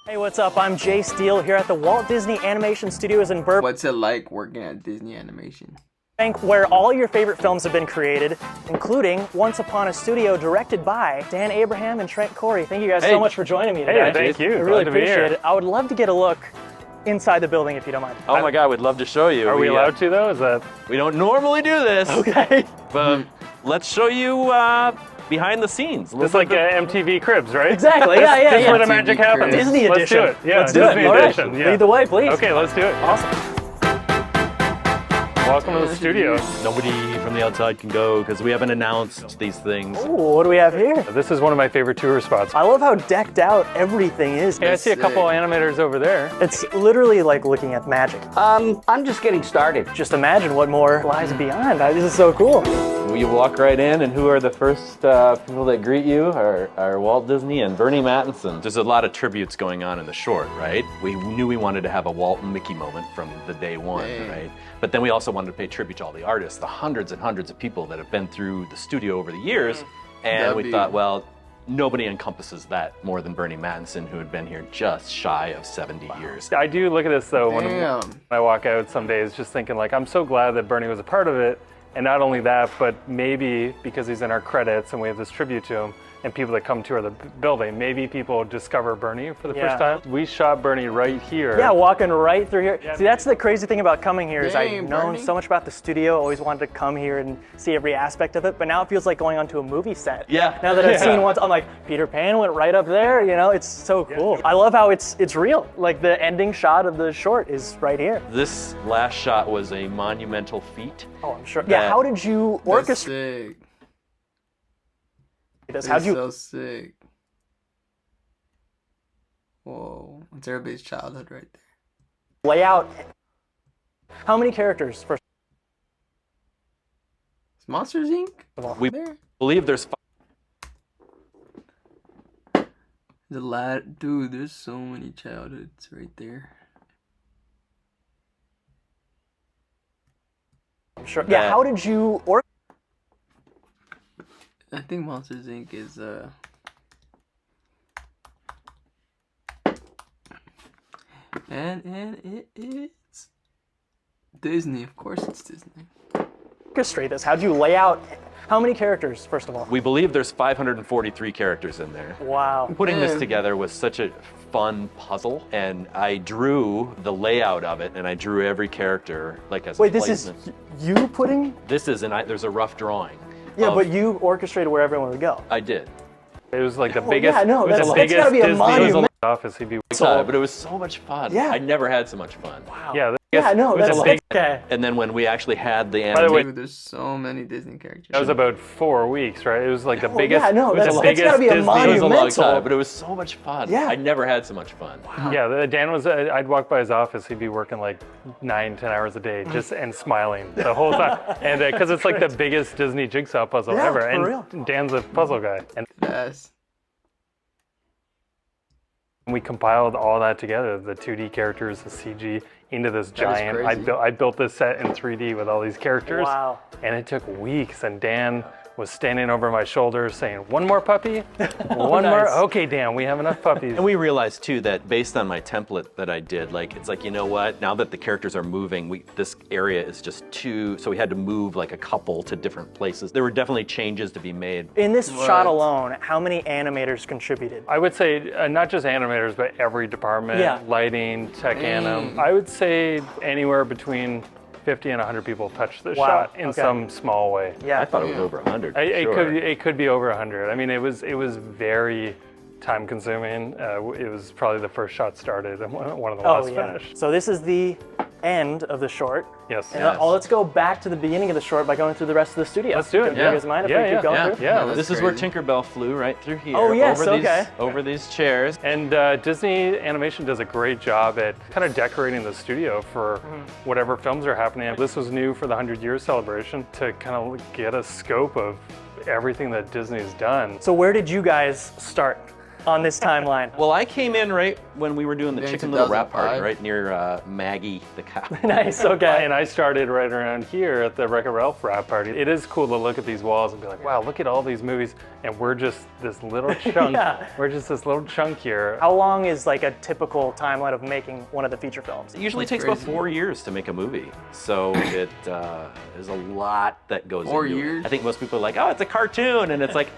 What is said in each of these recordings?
Hey, what's up? I'm Jay Steele here at the Walt Disney Animation Studios in Burbank. What's it like working at Disney Animation? Where all your favorite films have been created, including Once Upon a Studio, directed by Dan Abraham and Trent Corey. Thank you guys so much for joining me today. Hey, thank you. I really appreciate it. I would love to get a look inside the building if you don't mind. Oh my God, we'd love to show you. Are we allowed to though? Is that? We don't normally do this. Okay. But let's show you behind the scenes. It's like MTV Cribs, right? Exactly. Yeah, yeah, That's yeah. where the magic happens. Disney edition. Let's do it. Yeah, let's do it. Disney All right. edition. Yeah. Lead the way, please. Okay, let's do it. Awesome. Welcome to the studio. Nobody from the outside can go because we haven't announced these things. Ooh, what do we have here? This is one of my favorite tour spots. I love how decked out everything is. Hey, I see a couple animators over there. It's literally like looking at magic. I'm just getting started. Just imagine what more lies beyond. This is so cool. You walk right in, and who are the first people that greet you are Walt Disney and Bernie Mattinson. There's a lot of tributes going on in the short, right? We knew we wanted to have a Walt and Mickey moment from the day one, right? But then we also wanted to pay tribute to all the artists, the hundreds and hundreds of people that have been through the studio over the years. And we thought, well, nobody encompasses that more than Bernie Mattinson, who had been here just shy of 70 years. I do look at this though when I walk out some days just thinking like, I'm so glad that Bernie was a part of it. And not only that, but maybe because he's in our credits and we have this tribute to him, and people that come tour the building, maybe people discover Bernie for the first time. We shot Bernie right here. Yeah, walking right through here. Yeah. See, that's the crazy thing about coming here is I've Dang, known Bernie. so much about the studio, always wanted to come here and see every aspect of it, but now it feels like going onto a movie set. Yeah. Now that I've seen once, I'm like, Peter Pan went right up there, you know, it's so cool. I love how it's real. Like the ending shot of the short is right here. This last shot was a monumental feat. Oh, I'm sure. Yeah, how did you That's orchestrate sick. this? That's How'd you so sick. Whoa, it's everybody's childhood right there. lay out how many characters first Is Monsters Inc. We there? believe there's The lad, dude. There's so many childhoods right there. I'm sure. Yeah, how did you I think Monsters Inc. is and it's Disney. Of course, it's Disney. orchestrate this? How'd you lay out how many characters first of all? We believe there's 543 characters in there. Wow. Putting this together was such a fun puzzle, and I drew the layout of it, and I drew every character like as Wait, this is you putting? This is, and there's a rough drawing. Yeah, of- but you orchestrated where everyone would go. I did. It was like the biggest. yeah, no, it was that's the gotta biggest be a Disney monument. office. He'd be. But it was so much fun. Yeah. I never had so much fun. Wow. Yeah. Yeah, no, it was that's a big. okay. And then when we actually had the By the animation, way, Dude, there's so many Disney characters. that was about 4 weeks, right? It was like the Oh, biggest. yeah, no, it was that's- the that's biggest gotta be a Disney. it was a long monumental. time, but it was so much fun. Yeah. I never had so much fun. Yeah, Dan was. I'd walk by his office. He'd be working like 9-10 hours a day, just and smiling the whole time. And because it's like the biggest Disney jigsaw puzzle Yeah, ever. for And real. Dan's a puzzle guy. And Yes. we compiled all that together, the 2D characters, the CG, into this giant. crazy. I built this set in 3D with all these characters. Wow. And it took weeks. And Dan was standing over my shoulder saying, "One more puppy? One more? nice. Okay, Dan, we have enough puppies." And we realized too that based on my template that I did, like it's like, you know what? Now that the characters are moving, this area is just too. So we had to move like a couple to different places. There were definitely changes to be made. In this shot alone, how many animators contributed? I would say not just animators, but every department, Yeah. lighting, tech anim. I would say anywhere between 50 and 100 people touched the Wow, shot in okay. some small way. Yeah. I thought it was over 100. It could be over 100. I mean, it was very time consuming. It was probably the first shot started and one of the last finished. So this is the end of the short. Yes. And let's go back to the beginning of the short by going through the rest of the studio. Let's do it. Do you guys mind if we keep going through? Yeah. This is where Tinkerbell flew right through here. Oh, yes, over okay. over these chairs. And Disney Animation does a great job at kind of decorating the studio for whatever films are happening. This was new for the 100 years celebration to kind of get a scope of everything that Disney's done. So where did you guys start? on this timeline? Well, I came in right when we were doing the In Chicken Little wrap 2005. party, right near Maggie the cow. Nice, okay. And I started right around here at the Wreck-It Ralph wrap party. It is cool to look at these walls and be like, wow, look at all these movies, and we're just this little chunk. Yeah. We're just this little chunk here. How long is like a typical timeline of making one of the feature films? It usually That's takes about crazy. 4 years to make a movie, so it is a lot that goes 4 into years? it. I think most people are like, oh, it's a cartoon, and it's like,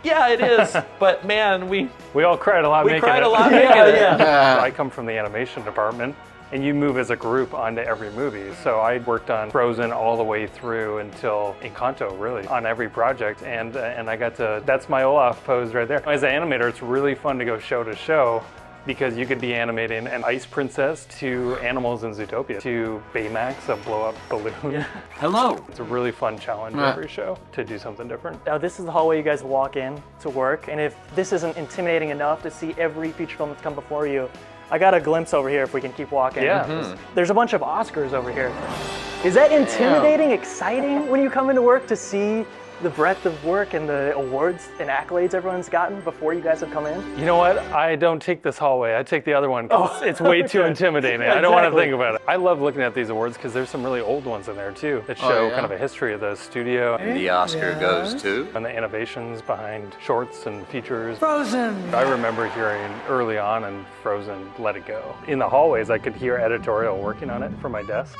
yeah, it is, but man, we all cried a lot making cried it. a lot making it. Yeah. I come from the animation department, and you move as a group onto every movie. So I worked on Frozen all the way through until Encanto, really, on every project. And I got to, that's my Olaf pose right there. As an animator, it's really fun to go show to show because you could be animating an ice princess to animals in Zootopia, to Baymax, a blow-up balloon. Hello. It's a really fun challenge Yeah. every show to do something different. Now this is the hallway you guys walk in to work, and if this isn't intimidating enough to see every feature film that's come before you, I got a glimpse over here if we can keep walking. Yeah. There's a bunch of Oscars over here. Is that intimidating, exciting when you come into work to see the breadth of work and the awards and accolades everyone's gotten before you guys have come in? You know what? I don't take this hallway. I take the other one 'cause it's way too intimidating. Yeah, I don't want to exactly. think about it. I love looking at these awards because there's some really old ones in there too that show yeah. kind of a history of the studio The Oscar goes to. and the innovations behind shorts and features. Frozen! I remember hearing early on in Frozen, Let It Go. In the hallways, I could hear editorial working on it from my desk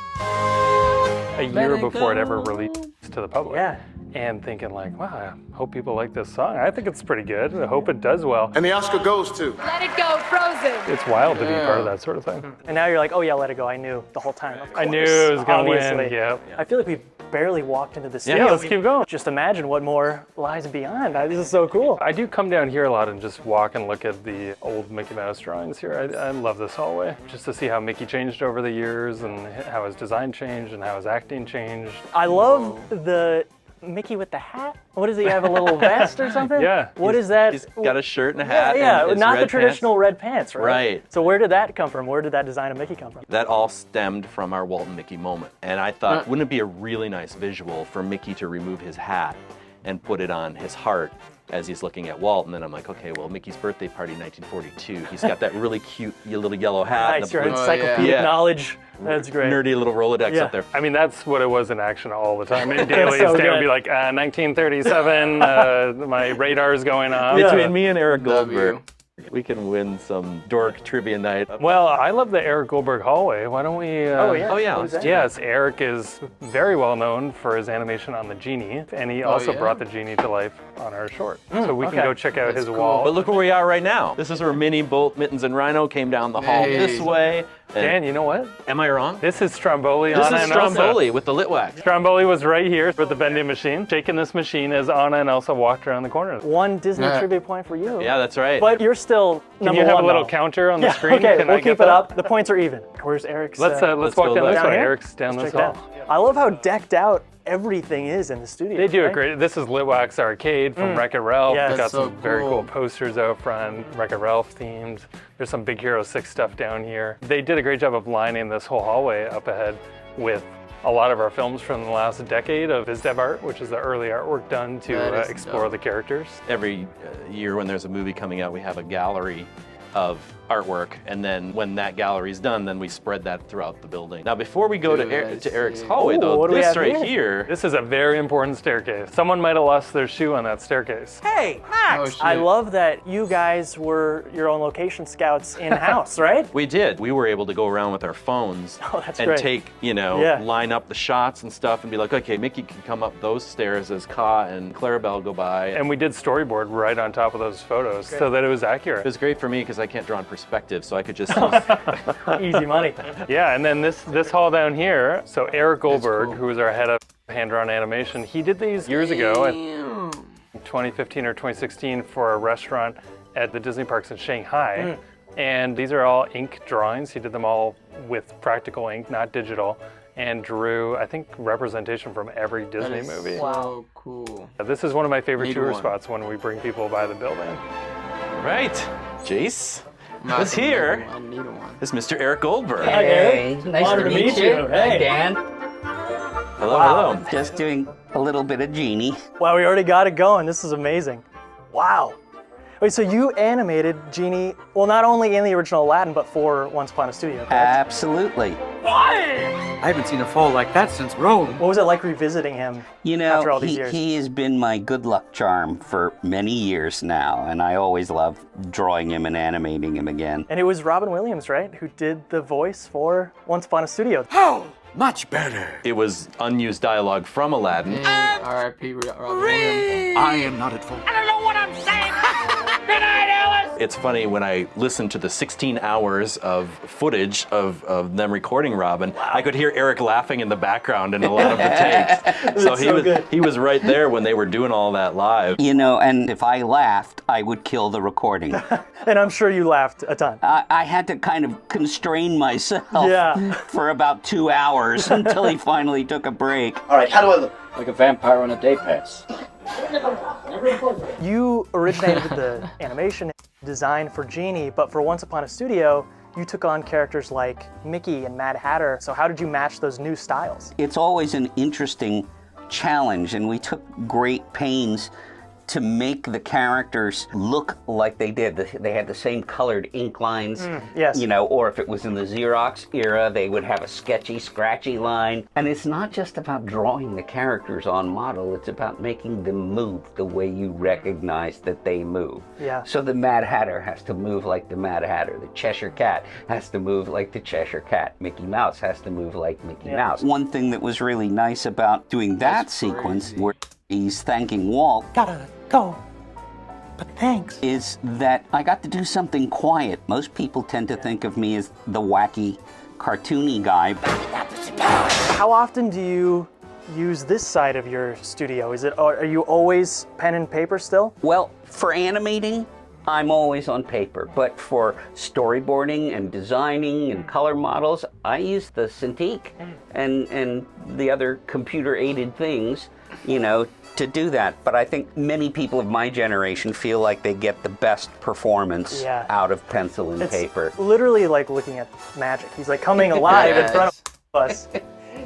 a year before it ever released to the public. Yeah. And thinking like, wow, I hope people like this song. I think it's pretty good. I hope it does well. And the Oscar goes to. Let it go, Frozen. It's wild to be part of that sort of thing. And now you're like, oh yeah, Let It Go. I knew the whole time. Of I knew course, it was gonna obviously. win. Yeah. I feel like we've barely walked into the Yeah, studio. let's keep going. Just imagine what more lies beyond. This is so cool. I do come down here a lot and just walk and look at the old Mickey Mouse drawings here. I love this hallway, just to see how Mickey changed over the years and how his design changed and how his acting changed. I love the Mickey with the hat. What does he have? A little vest or something? Yeah. What is that? He's got a shirt and a Yeah, hat. yeah. and it's Not the red traditional pants. red pants, right? Right. So where did that come from? Where did that design of Mickey come from? That all stemmed from our Walt and Mickey moment. And I thought, wouldn't it be a really nice visual for Mickey to remove his hat and put it on his heart as he's looking at Walt? And then I'm like, okay, well, Mickey's birthday party, 1942. He's got that really cute little yellow hat. and Nice, the your blue- encyclopedic Yeah. knowledge. That's great. nerdy little Rolodex Yeah. up there. I mean, that's what it was in action all the time. In dailies, so Dan would good. be like, 1937, my radar's going off. Yeah. Between me and Eric Goldberg, W. we can win some dork trivia night. Well, I love the Eric Goldberg hallway. Why don't we? Oh yeah. Oh, yeah, What is let's that? Yes, Eric is very well known for his animation on the genie, and he also yeah? brought the genie to life on our short. So we okay. can go check out his cool. wall. But look where we are right now. This is where Minnie, Bolt, Mittens, and Rhino came down the hall Hey. this way. And Dan, you know what? am I wrong? This is Stromboli. This Anna is and Elsa. Stromboli with the lit wax. Stromboli was right here with the vending machine, shaking this machine as Anna and Elsa walked around the corner. One Disney Yeah. trivia point for you. Yeah, that's right. But you're still Can number you have one, a little though. counter on the Yeah, screen? okay, Can we'll I keep get it that? up. The points are even. Where's Eric's? Let's Let's walk go down this down way. here? Eric's down Let's this check it hall. out. I love how decked out everything is in the studio. They do right? it great. This is Litwax Arcade from Wreck-It Ralph. Yeah. It's got That's so some very cool. cool posters out front, Wreck-It Ralph themed. There's some Big Hero 6 stuff down here. They did a great job of lining this whole hallway up ahead with a lot of our films from the last decade of VizDev art, which is the early artwork done to That is explore dope. the characters. Every year when there's a movie coming out, we have a gallery of artwork, and then when that gallery's done, then we spread that throughout the building. Now, before we go Dude, I to Eric's see. hallway, Ooh, though, what do we this have right here? here, This is a very important staircase. Someone might have lost their shoe on that staircase. Hey, Max! Oh, shit. I love that you guys were your own location scouts in-house, right? we did. We were able to go around with our phones Oh, that's and great. take, Yeah. line up the shots and stuff and be like, okay, Mickey can come up those stairs as Ka and Clarabelle go by. And we did storyboard right on top of those photos so that it was accurate. it was great for me because I can't draw in perspective, so I could just Easy money. Yeah, and then this hall down here, so Eric Goldberg, cool. who was our head of hand-drawn animation, he did these years ago in 2015 or 2016 for a restaurant at the Disney parks in Shanghai. And these are all ink drawings. He did them all with practical ink, not digital, and drew, I think, representation from every That Disney is movie. so cool. This is one of my favorite Need tour one. spots when we bring people by the building. right. Jace, Not who's the here middle, I need one. is Mr. Eric Goldberg. Hi, Eric. Nice Honor to meet you. Hey. Hi, Dan. Hello, Wow. hello. Just doing a little bit of genie. Wow, we already got it going. This is amazing. Wow. Wait, so you animated Genie, well, not only in the original Aladdin, but for Once Upon a Studio, correct? Absolutely. I haven't seen a fall like that since Rome. What was it like revisiting him You after all know, these years? he has been my good luck charm for many years now, and I always love drawing him and animating him again. And it was Robin Williams, right, who did the voice for Once Upon a Studio. Oh, much better. It was unused dialogue from Aladdin. R.I.P. Robin Williams. I am not at fault. It's funny when I listened to the 16 hours of footage of them recording Robin, I could hear Eric laughing in the background in a lot of the takes. So he was right there when they were doing all that live. You know, and if I laughed, I would kill the recording. And I'm sure you laughed a ton. I had to kind of constrain myself Yeah. for about 2 hours until he finally took a break. All right, how do I look? Like a vampire on a day pass. You originated the animation design for Genie, but for Once Upon a Studio, you took on characters like Mickey and Mad Hatter. So how did you match those new styles? It's always an interesting challenge, and we took great pains to make the characters look like they did. They had the same colored ink lines, yes. you know, or if it was in the Xerox era, they would have a sketchy, scratchy line. And it's not just about drawing the characters on model, it's about making them move the way you recognize that they move. Yeah. So the Mad Hatter has to move like the Mad Hatter. The Cheshire Cat has to move like the Cheshire Cat. Mickey Mouse has to move like Mickey Mouse. One thing that was really nice about doing that sequence, where he's thanking Walt, Gotta go. But thanks. is that I got to do something quiet. Most people tend to think of me as the wacky, cartoony guy. How often do you use this side of your studio? Are you always pen and paper still? Well, for animating, I'm always on paper, but for storyboarding and designing and color models, I use the Cintiq and the other computer-aided things, you know, to do that. But I think many people of my generation feel like they get the best performance out of pencil and paper. Literally like looking at magic. He's like coming alive in front of us.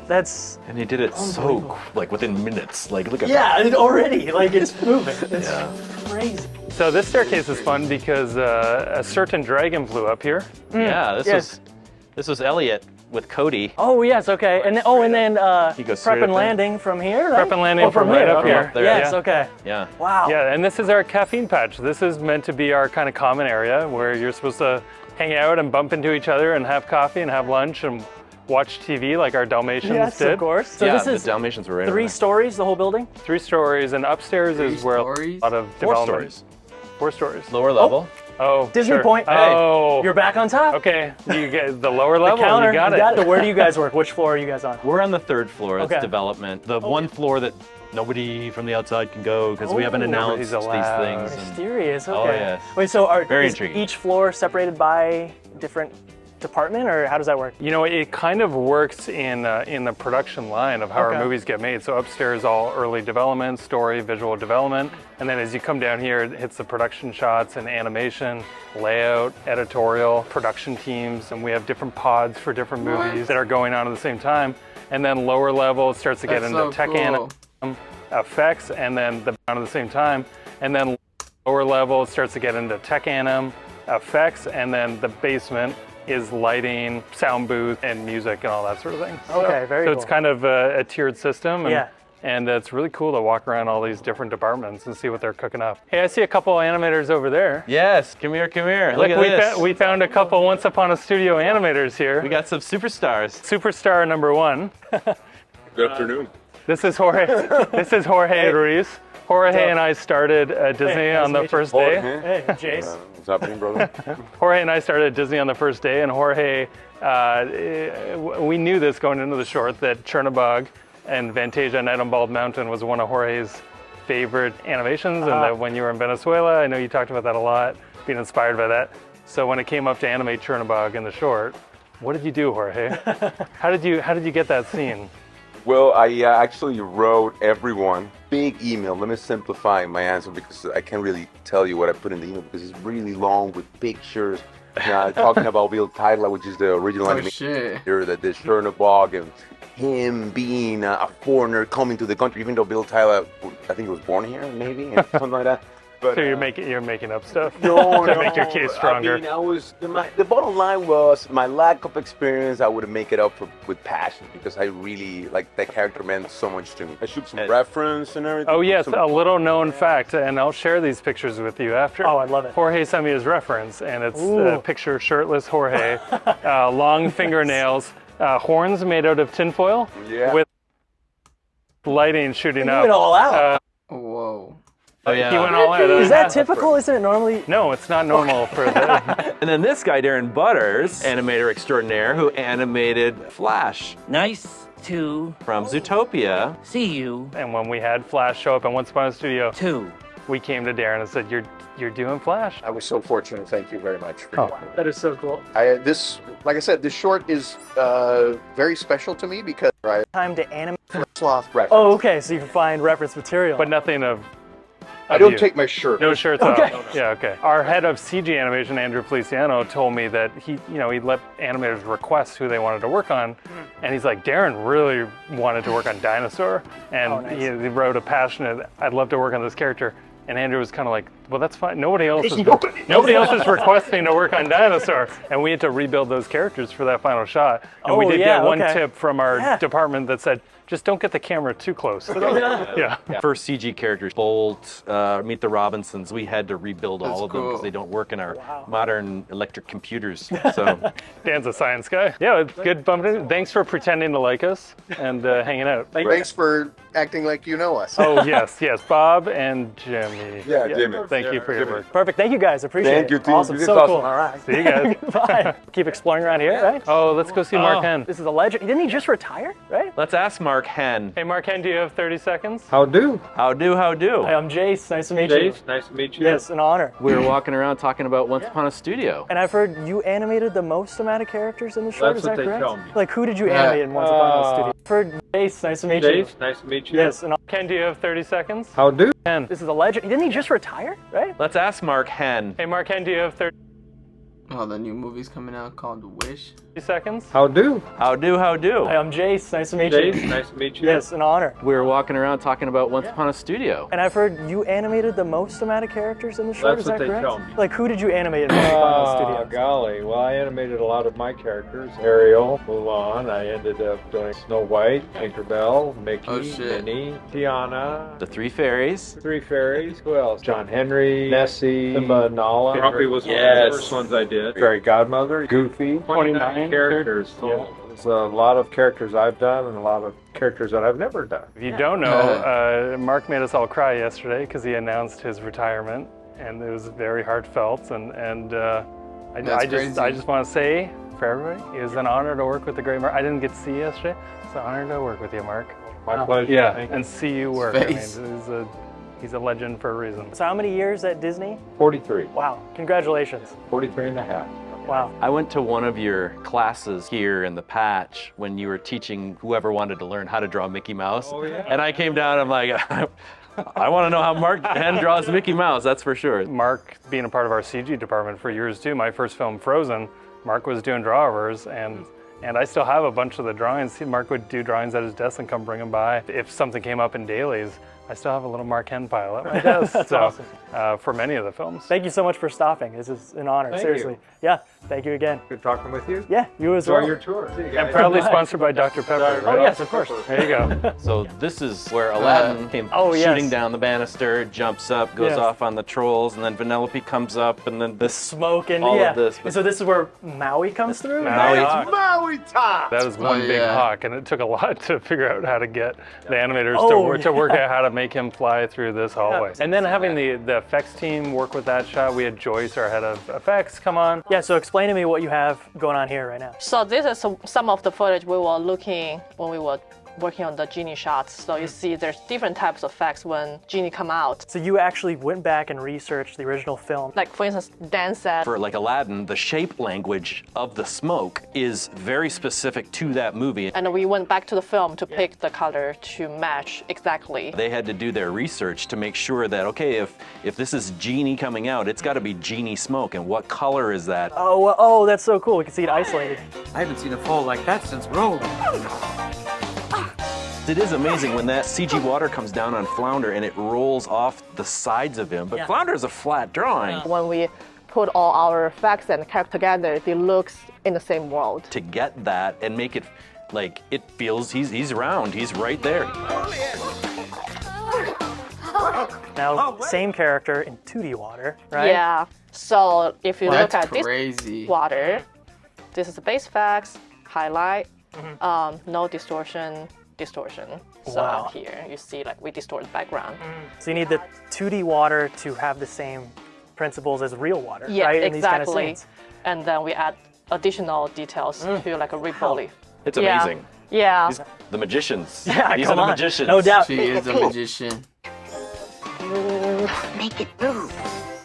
That's And he did it so, like, within minutes. Like, look at that. it already, like it's moving. It's crazy. So this staircase is fun because a certain dragon flew up here. Yeah, yes. this was Elliot with Cody. Oh yes, okay. And then He goes straight prep up and there. landing from here, right? Prep and landing from here. right up okay. here. There, Yes, yeah. okay. Yeah. Wow. Yeah, and this is our caffeine patch. This is meant to be our kind of common area where you're supposed to hang out and bump into each other and have coffee and have lunch and watch TV like our Dalmatians Yes, did. of course. So Yeah, this is the Dalmatians were right 3 over stories, the whole building? 3 stories, and upstairs is where a lot of there. 4 development. stories. 4 stories. Lower level. Oh, Disney sure. Point. Oh, You're back on top. okay. You get the lower level. Counter. You got it. So where do you guys work? Which floor are you guys on? We're on the 3rd floor. It's Okay. development. The one floor that nobody from the outside can go because we haven't Oh. announced Nobody's these allowed. things. and- Mysterious. Okay. Oh, yes. Wait, so Very is intriguing. each floor separated by different department, or how does that work? You know, it kind of works in the production line of how Okay. our movies get made. So upstairs, all early development, story, visual development, and then as you come down here, it hits the production shots and animation, layout, editorial, production teams, and we have different pods for different movies that are going on at the same time. And then lower level it starts to get That's into so tech cool. effects, and then the at the same time, and then lower level it starts to get into tech anim effects, and then the basement is lighting, sound booth, and music and all that sort of thing. Okay, very So it's cool. kind of a tiered system. And, Yeah. And it's really cool to walk around all these different departments and see what they're cooking up. Hey, I see a couple animators over there. Yes, come here, come here. Look at this. We found a couple Once Upon a Studio animators here. We got some superstars. Superstar number 1. Good afternoon. This is Jorge. This is Jorge Ruiz. Jorge and I started at Disney nice on to the meet you. first day. Hey, Jace. What's happening, brother? Jorge and I started at Disney on the first day, and Jorge, we knew this going into the short, that Chernobog and Fantasia Night on Bald Mountain was one of Jorge's favorite animations, and that when you were in Venezuela, I know you talked about that a lot, being inspired by that. So when it came up to animate Chernobog in the short, what did you do, Jorge? How did you get that scene? Well, I actually wrote everyone big email. Let me simplify my answer because I can't really tell you what I put in the email because it's really long with pictures. Talking about Bill Tyler, which is the original animator that did Chernobog, and him being a foreigner coming to the country, even though Bill Tyler, I think he was born here, maybe, and something like that. But, So you're making up stuff no, to make your case stronger. I mean, the bottom line was my lack of experience. I would make it up with passion because I really like that character meant so much to me. I shoot some reference and everything. Oh yes, a little known fact, and I'll share these pictures with you after. Oh, I'd love it. Jorge sent me his reference, and it's a picture of shirtless Jorge, long fingernails, horns made out of tinfoil, with lighting shooting You up. went all out. Whoa. Oh yeah. He went all out. Is that typical? Isn't it normally? No, it's not normal for the. And then this guy, Darren Butters, animator extraordinaire, who animated Flash Nice to from Zootopia. see you And when we had Flash show up at Once Upon a Studio, too. we came to Darren and said, "You're doing Flash." I was so fortunate. Thank you very much. Oh, that is so cool. Like I said, this short is very special to me because I Time to animate. sloth reference. Oh, okay. So you can find reference material. But nothing of. I don't you. take my shirt. No shirts Okay. off. Yeah, okay. Our head of CG animation, Andrew Feliciano, told me that he let animators request who they wanted to work on, and he's like, Darren really wanted to work on Dinosaur, and he wrote a passionate, I'd love to work on this character. And Andrew was kind of like, well, that's fine. Nobody else is requesting to work on Dinosaur, and we had to rebuild those characters for that final shot. And we did get one tip from our department that said, just don't get the camera too close. Yeah. First CG characters, Bolt, Meet the Robinsons, we had to rebuild all of them because they don't work in our modern electric computers. So Dan's a science guy. Yeah, it's good bumping into. Thanks for pretending to like us and hanging out. Thanks for acting like you know us. Oh, yes, Bob and Jimmy. Yeah, Jimmy. Thank you for your work. Perfect. Thank you guys. Appreciate it. Thank you, team. Awesome. This is So awesome. cool. All right. See you guys. Bye. Keep exploring around here, right? Oh, let's go see Mark Henn. This is a legend. Didn't he just retire, right? let's ask Mark Henn. Hey, Mark Henn, do you have 30 seconds? How do? How do? Hi, I'm Jace. Nice to meet you. Nice to meet you. Yes, an honor. We were walking around talking about Once Upon a Studio. And I've heard you animated the most amount of characters in the short. That's Is that what they correct? tell me. Like, who did you animate in Once Upon a Studio? I've heard Jace. Nice to meet you. Nice to meet you. Yes, an Ken, do you have 30 seconds? How do? Ken. This is a legend. Didn't he just retire, right? Let's ask Mark Henn. Hey, Mark Henn, do you have 30 Oh, the new movie's coming out called Wish. seconds? How do? How do? Hi, I'm Jace. Nice to meet you. Nice to meet you. Yes, an honor. We were walking around talking about Once Upon a Studio. And I've heard you animated the most amount of characters in the short. That's Is what that they correct? tell me. Like, who did you animate in Once Upon a Studio? Golly. Well, I animated a lot of my characters. Ariel, Mulan. I ended up doing Snow White, Tinkerbell, Mickey, Oh, shit. Minnie, Tiana, The Three Fairies. Three Fairies. Who else? John Henry, Nessie, Simba, Nala. Grumpy was one of the first ones I did. Fairy Godmother, Goofy. 29 characters. So there's a lot of characters I've done and a lot of characters that I've never done. If you don't know, Mark made us all cry yesterday because he announced his retirement, and it was very heartfelt. And I just want to say for everybody, it was an honor to work with the great Mark. I didn't get to see you yesterday. It's an honor to work with you, Mark. My pleasure. Yeah, Thank you. and see you work. I mean, Space. he's a legend for a reason. So how many years at Disney? 43. Wow, congratulations. 43 and a half. Wow. I went to one of your classes here in the Patch when you were teaching whoever wanted to learn how to draw Mickey Mouse. Oh, yeah. And I came down, I'm like, I want to know how Mark Henn draws Mickey Mouse, that's for sure. Mark being a part of our CG department for years too. My first film, Frozen, Mark was doing drawovers, and I still have a bunch of the drawings. Mark would do drawings at his desk and come bring them by. If something came up in dailies, I still have a little Mark Henn pile at my desk. That's awesome. For many of the films. Thank you so much for stopping. This is an honor, Thank seriously. you. Yeah, thank you again. Good talking with you. Yeah, you as Enjoy well. your tour. See you And guys. proudly sponsored by Dr. Pepper. Oh, yes, of course. There you go. So this is where Aladdin came yes. shooting down the banister, jumps up, goes Yes. off on the trolls, and then Vanellope comes up, and then this Smoke and all yeah. of this. And so this is where Maui comes through? Maui. Nice. Maui time. That is one big yeah. hawk, and it took a lot to figure out how to get the animators to work out how to make him fly through this hallway. And then having the effects team work with that shot, we had Joyce, our head of effects, come on. Yeah, so explain to me what you have going on here right now. So this is some of the footage we were looking when we were working on the genie shots. So you see there's different types of effects when genie come out. So you actually went back and researched the original film. Like for instance, Dan said, For like Aladdin, the shape language of the smoke is very specific to that movie. and we went back to the film to pick the color to match exactly. They had to do their research to make sure that, okay, if this is genie coming out, it's got to be genie smoke, and what color is that? Oh, well, oh, that's so cool. We can see it isolated. I haven't seen a fall like that since Rome. It is amazing when that CG water comes down on Flounder and it rolls off the sides of him, but Flounder is a flat drawing. When we put all our effects and character together, they look in the same world. To get that and make it like it feels he's round, he's right there. Now, same character in 2D water, right? Yeah. So if you look at crazy. this water, this is the base effects, highlight, no distortion. So Wow. out here, you see like we distort the background. So you need the 2D water to have the same principles as real water, Yeah, right? In these kind of exactly. scenes. And then we add additional details to like a relief. It's amazing. Yeah. He's the magicians. Yeah, These come are the on. magicians. No doubt. She is a magician. Make it move.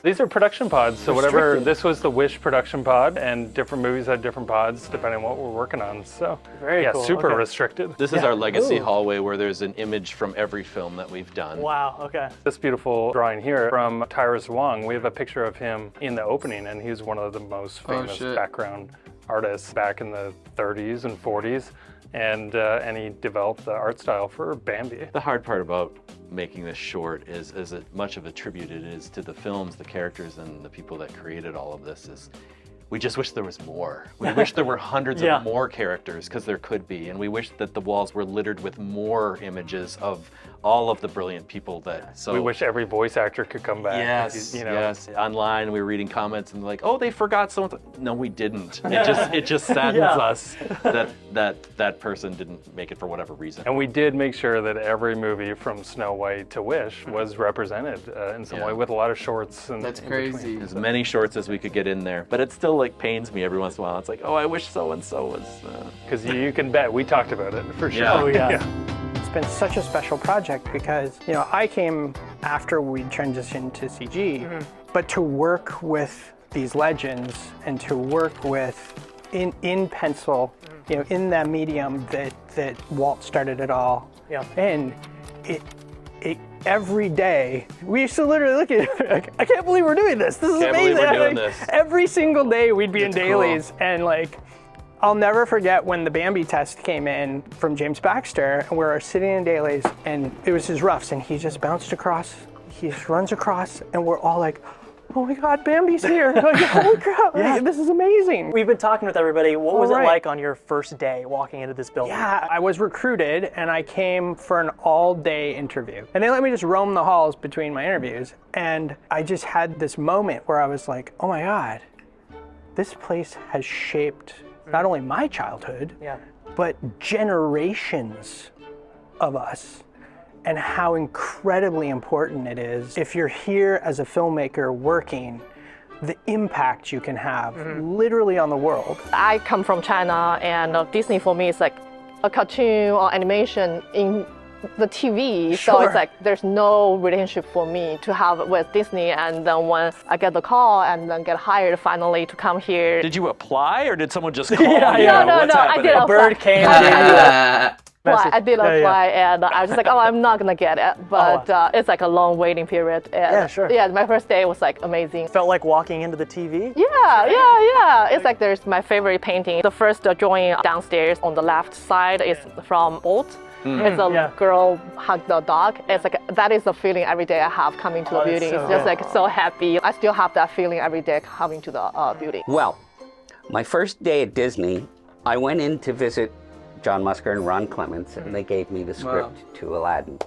These are production pods, so whatever, Restricted. this was the Wish production pod, and different movies had different pods depending on what we're working on. So, Very yeah, cool, super okay. restricted. This is our legacy Ooh. hallway where there's an image from every film that we've done. Wow, okay. This beautiful drawing here from Tyrus Wong, we have a picture of him in the opening, and he's one of the most famous shit. background artists back in the 30s and 40s, and he developed the art style for Bambi. The hard part about making this short is as much of a tribute it is to the films, the characters, and the people that created all of this is we just wish there was more. We wish there were hundreds of more characters, because there could be, and we wish that the walls were littered with more images of all of the brilliant people that. So We wish every voice actor could come back. Yes, you know. yes. Online, we were reading comments and like, oh, they forgot so. No, we didn't. It just saddens us that person didn't make it for whatever reason. And we did make sure that every movie from Snow White to Wish was represented in some way with a lot of shorts. And That's in crazy. As many shorts as we could get in there, but it still like pains me every once in a while. It's like, oh, I wish so and so was. Because you can bet we talked about it for sure. Yeah. Oh, yeah. It's been such a special project because, you know, I came after we transitioned to CG, but to work with these legends and to work with in pencil, you know, in that medium that Walt started it all. Yeah. And it every day we used to literally look at it like, I can't believe we're doing this. This is Can't amazing. believe we're doing Like, this. Every single day we'd be in It's cool. dailies and like I'll never forget when the Bambi test came in from James Baxter, and we were sitting in dailies, and it was his roughs, and he just bounced across, he just runs across, and we're all like, oh my God, Bambi's here. Like, holy crap, like, this is amazing. We've been talking with everybody. What was All it right. like on your first day walking into this building? Yeah, I was recruited, and I came for an all-day interview. And they let me just roam the halls between my interviews, and I just had this moment where I was like, oh my God, this place has shaped not only my childhood, but generations of us, and how incredibly important it is if you're here as a filmmaker working, the impact you can have literally on the world. I come from China, and Disney for me is like a cartoon or animation in the TV. So Sure. it's like there's no relationship for me to have with Disney. And then when I get the call and then get hired finally to come here. Did you apply or did someone just call you? No, What's I happening? did A bird apply. came Well, I did apply, and I was just like, oh, I'm not gonna get it. But it's like a long waiting period. And Yeah, sure. Yeah, my first day was like amazing. Felt like walking into the TV? Yeah. It's like there's my favorite painting. The first drawing downstairs on the left side is from Bolt. It's a girl hug the dog. It's like that is the feeling every day I have coming to the that's building. so It's just good. like so happy. I still have that feeling every day coming to the building. Well, my first day at Disney, I went in to visit John Musker and Ron Clements, and they gave me the script to Aladdin.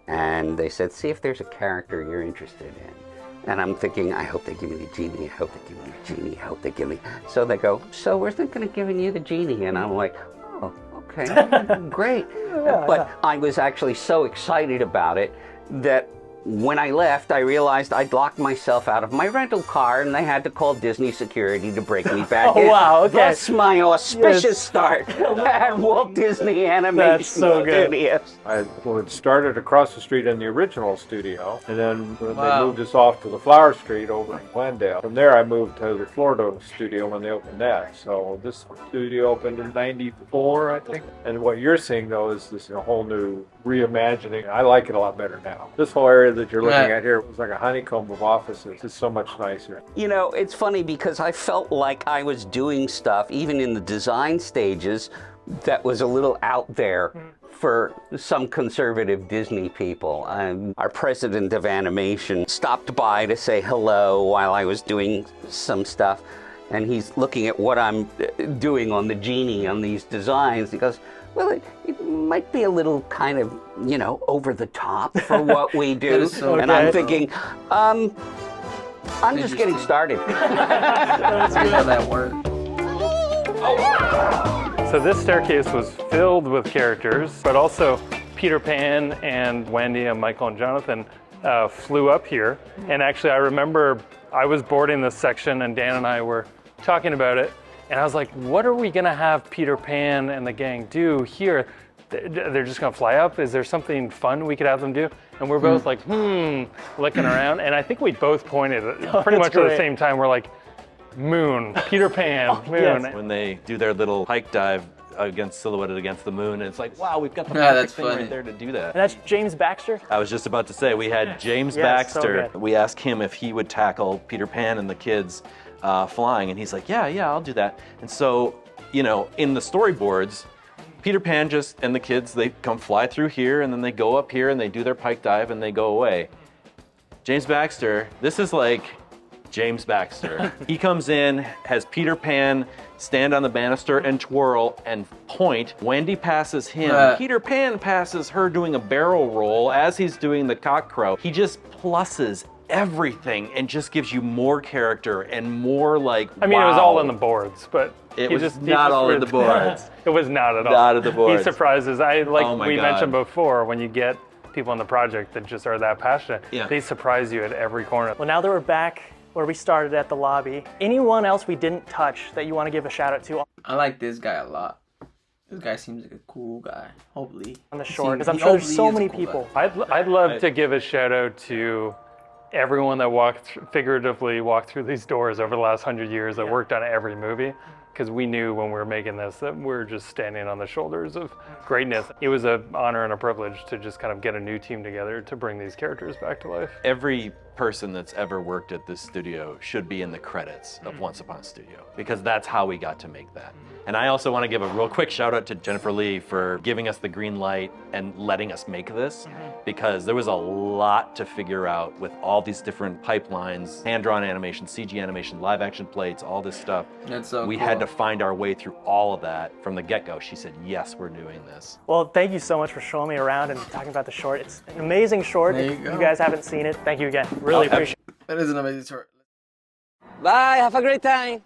And they said, see if there's a character you're interested in. And I'm thinking, I hope they give me the genie, I hope they give me the genie, I hope they give me. So they go, so we're thinking of giving you the genie. And I'm like, oh, okay, great. But I was actually so excited about it that when I left, I realized I'd locked myself out of my rental car, and they had to call Disney security to break me back in. Wow, okay. Thus my auspicious start at Walt Disney Animation so good. Studios. I had started across the street in the original studio, and then when they moved us off to the Flower Street over in Glendale. From there, I moved to the Florida studio when they opened that. So this studio opened in '94, I think. And what you're seeing, though, is this whole new reimagining. I like it a lot better now. This whole area that you're looking at here was like a honeycomb of offices. It's so much nicer. You know, it's funny because I felt like I was doing stuff, even in the design stages, that was a little out there for some conservative Disney people. Our president of animation stopped by to say hello while I was doing some stuff, and he's looking at what I'm doing on the genie on these designs. He goes, well, it might be a little kind of, you know, over the top for what we do. And I'm thinking, I'm just getting started. That's good how that worked. So this staircase was filled with characters, but also Peter Pan and Wendy and Michael and Jonathan flew up here. And actually, I remember I was boarding this section and Dan and I were talking about it. And I was like, what are we gonna have Peter Pan and the gang do here? They're just gonna fly up? Is there something fun we could have them do? And we're both like, looking around. And I think we both pointed pretty much at the same time. We're like, moon, Peter Pan, moon. Yes. When they do their little hike dive silhouetted against the moon, and it's like, wow, we've got the perfect thing right there to do that. And that's James Baxter? I was just about to say, we had James Baxter. So we asked him if he would tackle Peter Pan and the kids flying, and he's like, yeah, I'll do that. And so, you know, in the storyboards, Peter Pan and the kids, they come fly through here, and then they go up here and they do their pike dive and they go away. James Baxter, this is like James Baxter. He comes in, has Peter Pan stand on the banister and twirl and point. Wendy passes him. Peter Pan passes her doing a barrel roll as he's doing the cock crow. He just pluses everything and just gives you more character and more like, I mean, it was all in the boards, but it was not all in the boards. It was not at all. Not in the boards. He surprises. We mentioned before, when you get people on the project that just are that passionate, they surprise you at every corner. Well, now that we're back where we started at the lobby, anyone else we didn't touch that you want to give a shout out to? I like this guy a lot. This guy seems like a cool guy, hopefully. On the short, because I'm sure there's so many people. I'd love to give a shout out to everyone that figuratively walked through these doors over the last 100 years that worked on every movie, because we knew when we were making this that we're just standing on the shoulders of greatness. It was an honor and a privilege to just kind of get a new team together to bring these characters back to life. Every person that's ever worked at this studio should be in the credits of Once Upon a Studio, because that's how we got to make that. And I also want to give a real quick shout out to Jennifer Lee for giving us the green light and letting us make this, because there was a lot to figure out with all these different pipelines, hand-drawn animation, CG animation, live action plates, all this stuff. That's so we cool. had to find our way through all of that from the get-go. She said, yes, we're doing this. Well, thank you so much for showing me around and talking about the short. It's an amazing short. If you guys haven't seen it, thank you again. Really appreciate it. That is an amazing short. Bye, have a great time.